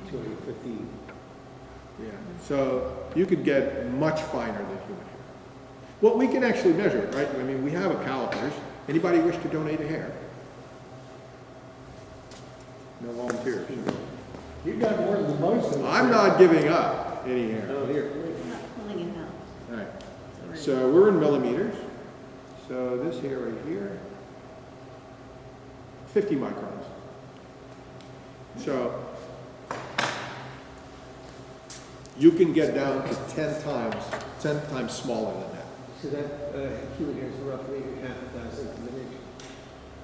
250. Yeah, so you could get much finer than human hair. Well, we can actually measure it, right? I mean, we have a calipers. Anybody wish to donate a hair? No volunteers. You got more than most of them. I'm not giving up any hair. Oh, here. We're not pulling it out. All right, So so we're in millimeters. So this hair right here, 50 microns. So you can get down to 10 times smaller than that. So that human hair is roughly half a thousandth of an inch.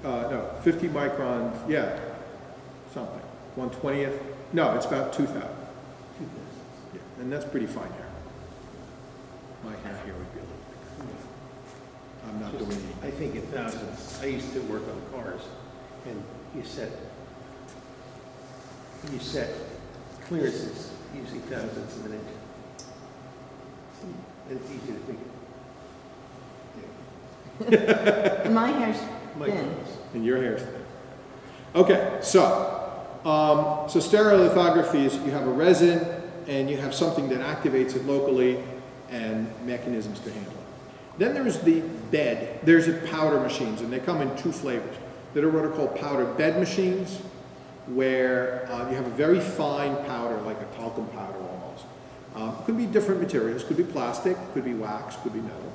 No, 50 microns, yeah, something. 1/20th, no, it's about 2,000. 2,000. Yeah, and that's pretty fine hair. My hair here would be a little bigger. I'm not doing anything. I think in thousands. I used to work on cars, and you set clearances using thousandths of an inch. And it's easy to think. my hair's thin. Microns. And your hair's thin. Okay, so stereolithography is you have a resin and you have something that activates it locally and mechanisms to handle it. Then there's the bed. There's the powder machines, and they come in two flavors. That are what are called powder bed machines, where you have a very fine powder, like a talcum powder almost. It could be different materials. Could be plastic, could be wax, could be metal.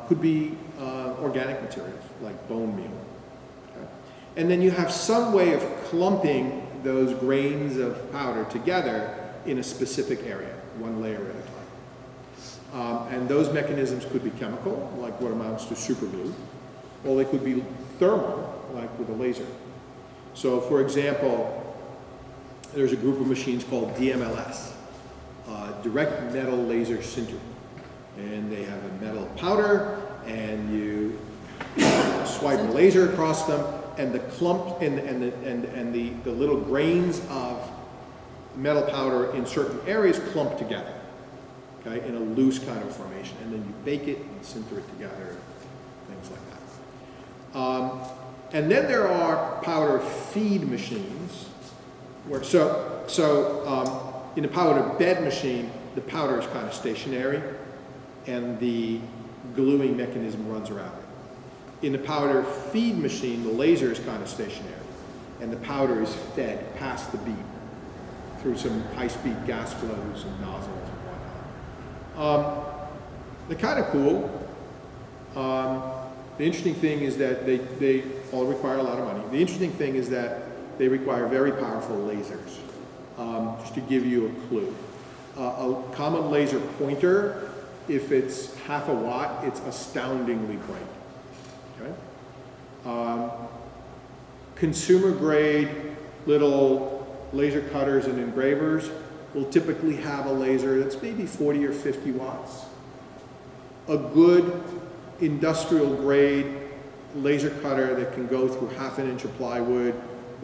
Could be organic materials, like bone meal. Okay? And then you have some way of clumping those grains of powder together in a specific area, one layer at a time. And those mechanisms could be chemical, like what amounts to superglue, or they could be thermal, like with a laser. So for example, there's a group of machines called DMLS, direct metal laser sintering. And they have a metal powder, and you swipe a laser across them, and the clump and the little grains of metal powder in certain areas clump together, okay, in a loose kind of formation, and then you bake it and sinter it together, things like that. And then there are powder feed machines, where in a powder bed machine, the powder is kind of stationary, and the gluing mechanism runs around it. In the powder feed machine, the laser is kind of stationary, and the powder is fed past the bead through some high-speed gas flows and nozzles and whatnot. They're kind of cool. The interesting thing is that they all require a lot of money. The interesting thing is that they require very powerful lasers. Just to give you a clue, a common laser pointer, if it's half a watt, it's astoundingly bright. Okay? Consumer grade little laser cutters and engravers will typically have a laser that's maybe 40 or 50 watts. A good industrial grade laser cutter that can go through half an inch of plywood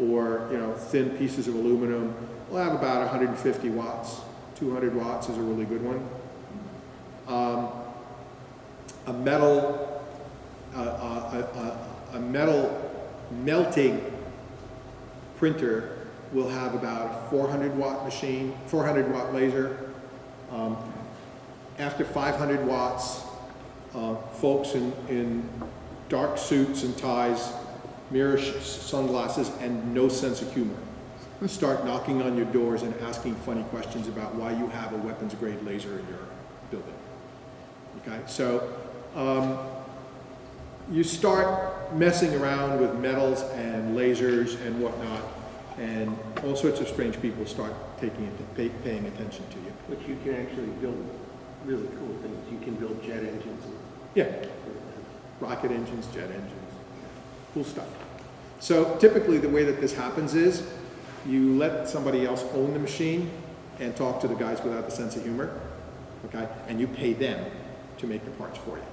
or thin pieces of aluminum will have about 150 watts. 200 watts is a really good one. A metal melting printer will have about a 400 watt laser. After 500 watts, folks in dark suits and ties, mirror sunglasses, and no sense of humor start knocking on your doors and asking funny questions about why you have a weapons grade laser in your building. Okay, so you start messing around with metals and lasers and whatnot, and all sorts of strange people start paying attention to you. But you can actually build really cool things. You can build jet engines. Yeah, rocket engines, jet engines, cool stuff. So typically the way that this happens is you let somebody else own the machine and talk to the guys without the sense of humor, okay? And you pay them to make the parts for you.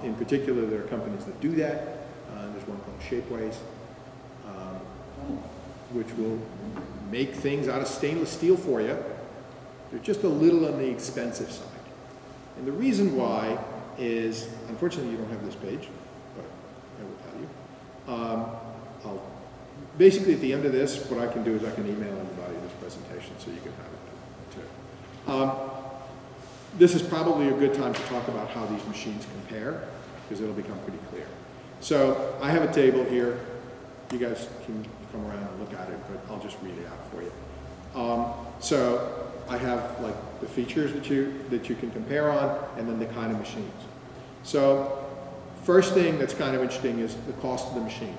In particular, there are companies that do that. There's one called Shapeways, which will make things out of stainless steel for you. They're just a little on the expensive side. And the reason why is, unfortunately, you don't have this page, but I will tell you. I'll basically at the end of this, what I can do is I can email everybody this presentation so you can have it too. This is probably a good time to talk about how these machines compare, because it'll become pretty clear. So I have a table here. You guys can come around and look at it, but I'll just read it out for you. So I have like the features that you can compare on, and then the kind of machines. So first thing that's kind of interesting is the cost of the machine.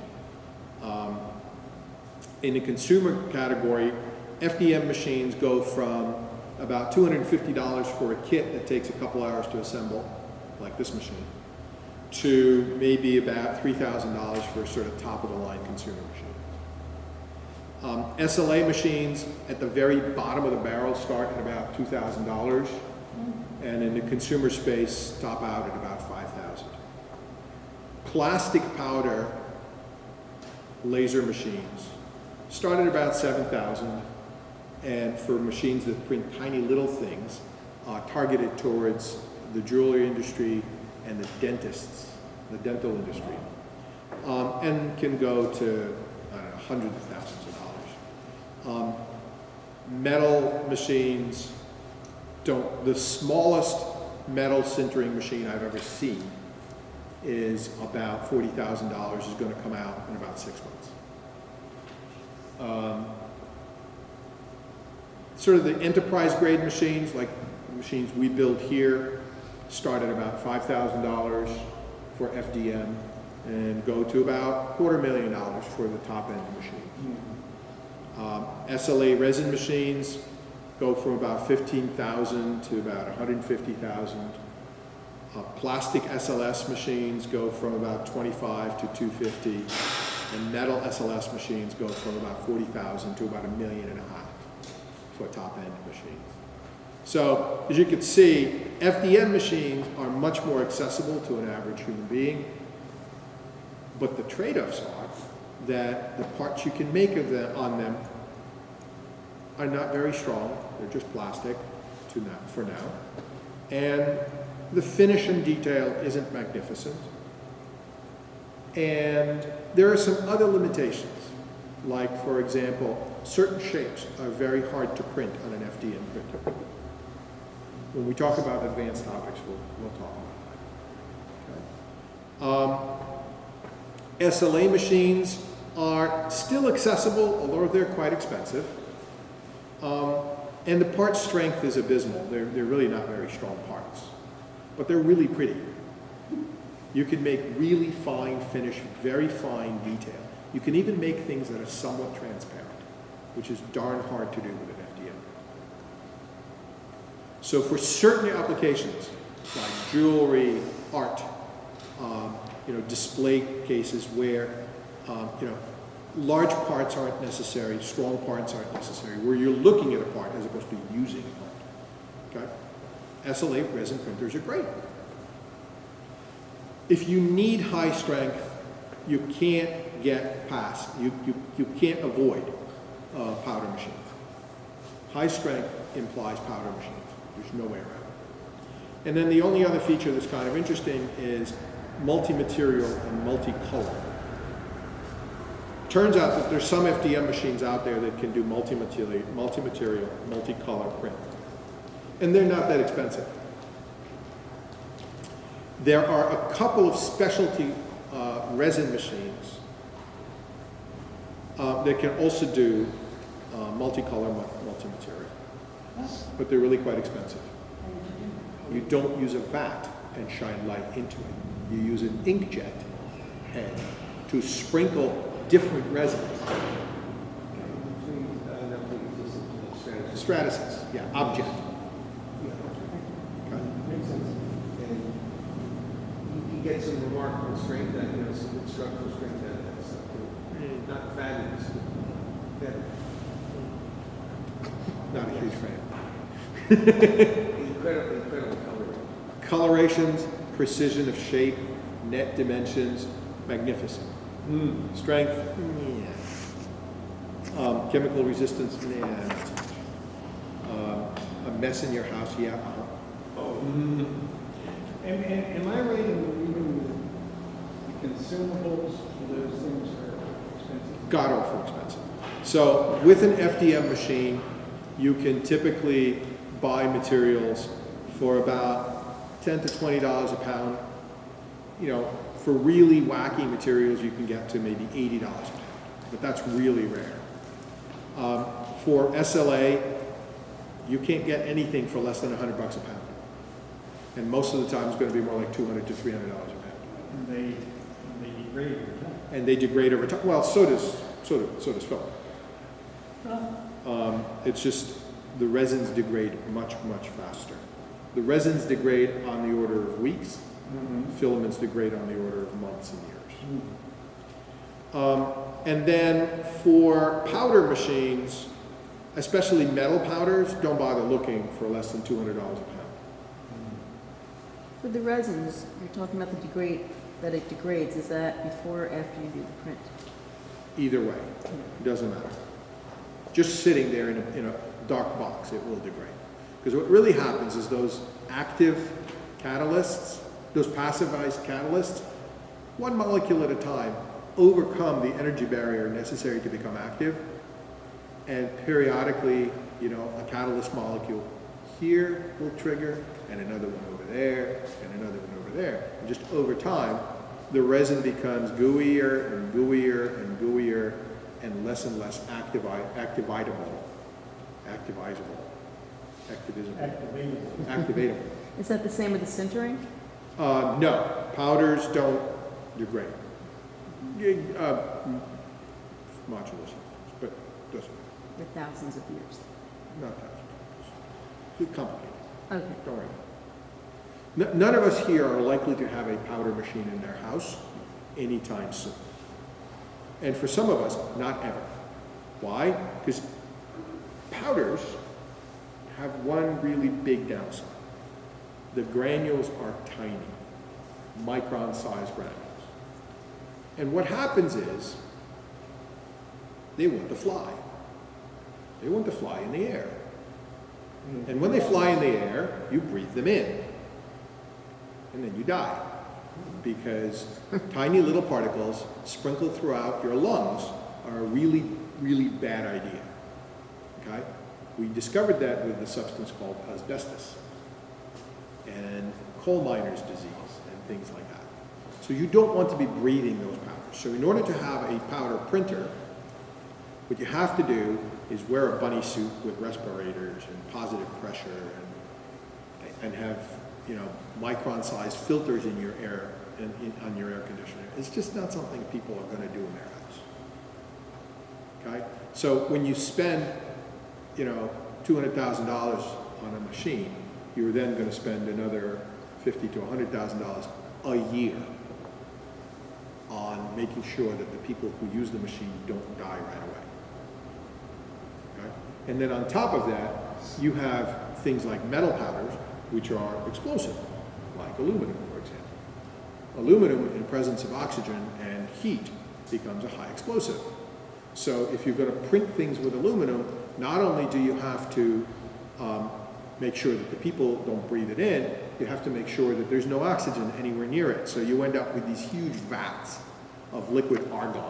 In the consumer category, FDM machines go from about $250 for a kit that takes a couple hours to assemble, like this machine, to maybe about $3,000 for a sort of top-of-the-line consumer machine. SLA machines at the very bottom of the barrel start at about $2,000, and in the consumer space top out at about $5,000. Plastic powder laser machines start at about $7,000, and for machines that print tiny little things, targeted towards the jewelry industry and the dentists, the dental industry, and can go to hundreds of thousands of dollars. Metal machines don't, the smallest metal sintering machine I've ever seen is about $40,000, is going to come out in about 6 months. Sort of the enterprise grade machines, like the machines we build here, start at about $5,000 for FDM and go to about $250,000 for the top end machine. SLA resin machines go from about $15,000 to about $150,000. Plastic SLS machines go from about $25,000 to $250,000, and metal SLS machines go from about $40,000 to about $1.5 million for top end machines. So as you can see, FDM machines are much more accessible to an average human being, but the trade-offs are that the parts you can make on them are not very strong. They're just plastic for now. And the finish and detail isn't magnificent. And there are some other limitations. Like, for example, certain shapes are very hard to print on an FDM printer. When we talk about advanced topics, we'll talk about that. Okay. SLA machines are still accessible, although they're quite expensive. And the part strength is abysmal. They're really not very strong parts, but they're really pretty. You can make really fine finish, very fine detail. You can even make things that are somewhat transparent, which is darn hard to do with an FDM. So for certain applications, like jewelry, art, display cases where, large parts aren't necessary, strong parts aren't necessary, where you're looking at a part as opposed to using a part, okay? SLA resin printers are great. If you need high strength, you can't get past, you can't avoid powder machines. High strength implies powder machines. There's no way around it. And then the only other feature that's kind of interesting is multi-material and multi-color. Turns out that there's some FDM machines out there that can do multi-material, multi-color print. And they're not that expensive. There are a couple of specialty resin machines that can also do multicolor, multi-material. But they're really quite expensive. You don't use a vat and shine light into it. You use an inkjet head to sprinkle different resins. Stratasys, yeah, object. Okay. Makes sense. And you get some remarkable strength, some good structural strength out of that stuff. Not fabulous. Not a huge fan. Incredible coloring. Colorations, precision of shape, net dimensions, magnificent. Strength, yeah. Chemical resistance, yeah. A mess in your house, yeah. Am I right in reading the consumables for those things are expensive? god awful expensive. So with an FDM machine, you can typically buy materials for about $10 to $20 a pound. You know, for really wacky materials, you can get to maybe $80 a pound, but that's really rare. For SLA, you can't get anything for less than $100 a pound. And most of the time, it's going to be more like $200 to $300 a pound. And they degrade over time. And they degrade over time. Well, so does film. It's just the resins degrade much, much faster. The resins degrade on the order of weeks. Filaments degrade on the order of months and years. And then for powder machines, especially metal powders, don't bother looking for less than $200 a pound. For the resins, you're talking about that it degrades. Is that before or after you do the print? Either way, it doesn't matter. Just sitting there in a dark box, it will degrade. Because what really happens is those active catalysts, those passivized catalysts, one molecule at a time, overcome the energy barrier necessary to become active. And periodically, you know, a catalyst molecule here will trigger, and another one over there, and another one over there. And just over time, the resin becomes gooier and gooier and gooier and less activatable. Is that the same with the sintering? No, powders don't degrade. Modulus, but doesn't. For thousands of years. Not thousands. Too complicated. Okay. Don't worry. None of us here are likely to have a powder machine in their house anytime soon. And for some of us, not ever. Why? Because powders have one really big downside. The granules are tiny, micron-sized granules. And what happens is, they want to fly. They want to fly in the air. And when they fly in the air, you breathe them in. And then you die. Because tiny little particles sprinkled throughout your lungs are a really, really bad idea. Okay? We discovered that with the substance called asbestos and coal miner's disease and things like that. So you don't want to be breathing those powders. So in order to have a powder printer, what you have to do is wear a bunny suit with respirators and positive pressure and have, you know, micron-sized filters in your air on your air conditioner. It's just not something people are going to do in their house. Okay? So when you spend, you know, $200,000 on a machine, you're then going to spend another $50,000 to $100,000 a year on making sure that the people who use the machine don't die right away. Okay? And then on top of that, you have things like metal powders, which are explosive, like aluminum, for example. Aluminum, in presence of oxygen and heat, becomes a high explosive. So if you're going to print things with aluminum, not only do you have to make sure that the people don't breathe it in, you have to make sure that there's no oxygen anywhere near it. So you end up with these huge vats of liquid argon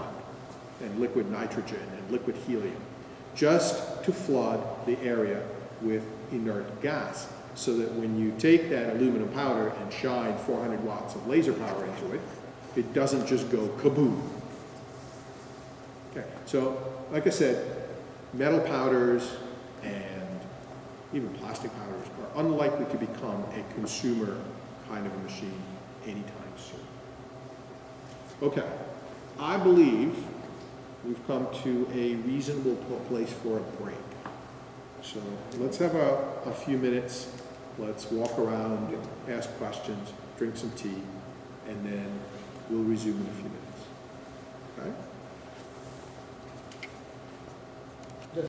and liquid nitrogen and liquid helium, just to flood the area with inert gas, so that when you take that aluminum powder and shine 400 watts of laser power into it, it doesn't just go kaboom. Okay, so like I said, metal powders and even plastic powders are unlikely to become a consumer kind of a machine anytime soon. Okay, I believe we've come to a reasonable place for a break. So let's have a few minutes. Let's walk around, ask questions, drink some tea, and then we'll resume in a few minutes. Okay?